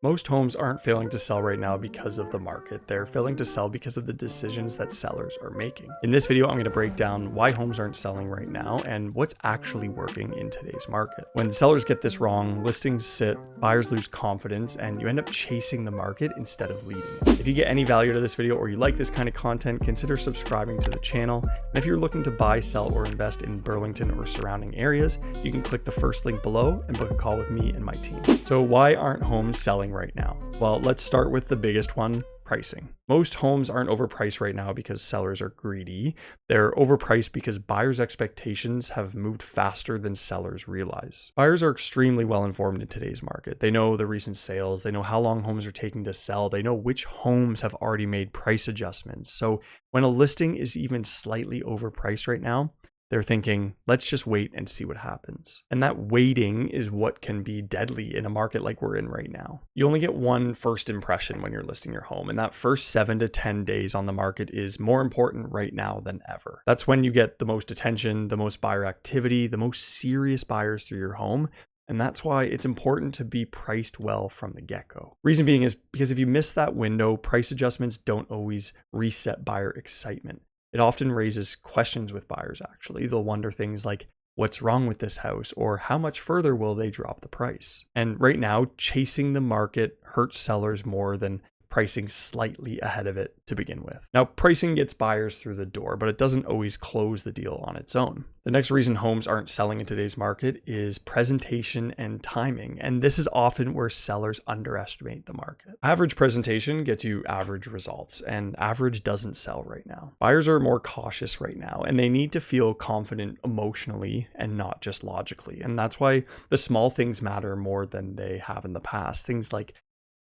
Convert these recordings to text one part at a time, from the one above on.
Most homes aren't failing to sell right now because of the market. They're failing to sell because of the decisions that sellers are making. In this video, I'm going to break down why homes aren't selling right now and what's actually working in today's market. When sellers get this wrong, listings sit, buyers lose confidence, and you end up chasing the market instead of leading it. If you get any value to this video or you like this kind of content, consider subscribing to the channel. And if you're looking to buy, sell, or invest in Burlington or surrounding areas, you can click the first link below and book a call with me and my team. So why aren't homes selling right now? Well, let's start with the biggest one, pricing. Most homes aren't overpriced right now because sellers are greedy. They're overpriced because buyers' expectations have moved faster than sellers realize. Buyers are extremely well informed in today's market. They know the recent sales, they know how long homes are taking to sell, they know which homes have already made price adjustments. So when a listing is even slightly overpriced right now, they're thinking, let's just wait and see what happens. And that waiting is what can be deadly in a market like we're in right now. You only get one first impression when you're listing your home, and that first 7 to 10 days on the market is more important right now than ever. That's when you get the most attention, the most buyer activity, the most serious buyers through your home. And that's why it's important to be priced well from the get-go. Reason being is because if you miss that window, price adjustments don't always reset buyer excitement. It often raises questions with buyers, actually. They'll wonder things like, what's wrong with this house? Or how much further will they drop the price? And right now, chasing the market hurts sellers more than pricing slightly ahead of it to begin with. Now, pricing gets buyers through the door, but it doesn't always close the deal on its own. The next reason homes aren't selling in today's market is presentation and timing. And this is often where sellers underestimate the market. Average presentation gets you average results, and average doesn't sell right now. Buyers are more cautious right now, and they need to feel confident emotionally and not just logically. And that's why the small things matter more than they have in the past. Things like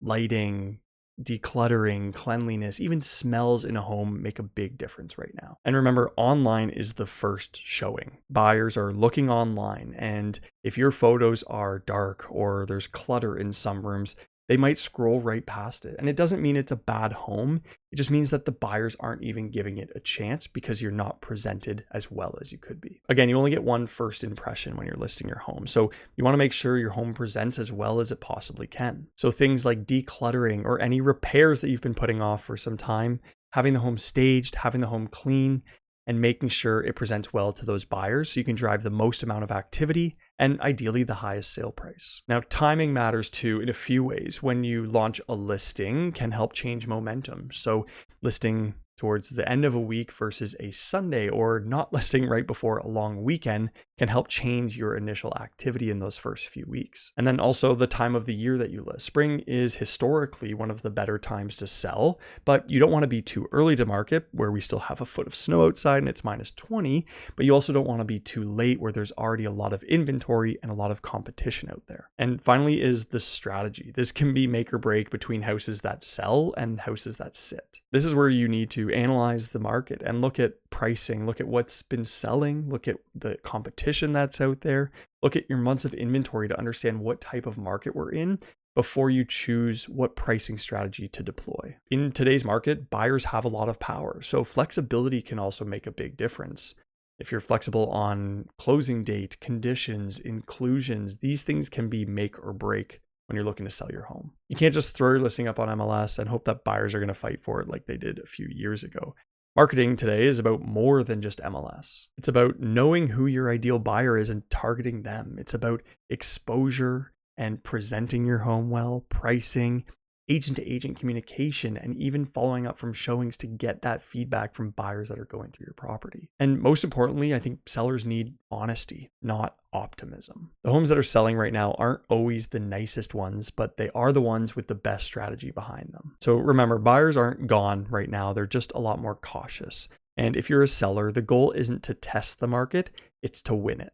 lighting, decluttering, cleanliness, even smells in a home make a big difference right now. And remember, online is the first showing. Buyers are looking online, and if your photos are dark or there's clutter in some rooms, they might scroll right past it. And it doesn't mean it's a bad home. It just means that the buyers aren't even giving it a chance because you're not presented as well as you could be. Again, you only get one first impression when you're listing your home. So you want to make sure your home presents as well as it possibly can. So things like decluttering or any repairs that you've been putting off for some time, having the home staged, having the home clean, and making sure it presents well to those buyers so you can drive the most amount of activity and ideally the highest sale price. Now, timing matters too in a few ways. When you launch a listing can help change momentum. So listing towards the end of a week versus a Sunday, or not listing right before a long weekend, can help change your initial activity in those first few weeks. And then also the time of the year that you list. Spring is historically one of the better times to sell, but you don't want to be too early to market where we still have a foot of snow outside and it's -20, but you also don't want to be too late where there's already a lot of inventory and a lot of competition out there. And finally is the strategy. This can be make or break between houses that sell and houses that sit. This is where you need to analyze the market and look at pricing, look at what's been selling, look at the competition that's out there, look at your months of inventory to understand what type of market we're in before you choose what pricing strategy to deploy. In today's market, buyers have a lot of power, so flexibility can also make a big difference. If you're flexible on closing date, conditions, inclusions, these things can be make or break when you're looking to sell your home. You can't just throw your listing up on MLS and hope that buyers are going to fight for it like they did a few years ago. Marketing today is about more than just MLS. It's about knowing who your ideal buyer is and targeting them. It's about exposure and presenting your home well, pricing, agent-to-agent communication, and even following up from showings to get that feedback from buyers that are going through your property. And most importantly, I think sellers need honesty, not optimism. The homes that are selling right now aren't always the nicest ones, but they are the ones with the best strategy behind them. So remember, buyers aren't gone right now. They're just a lot more cautious. And if you're a seller, the goal isn't to test the market, it's to win it.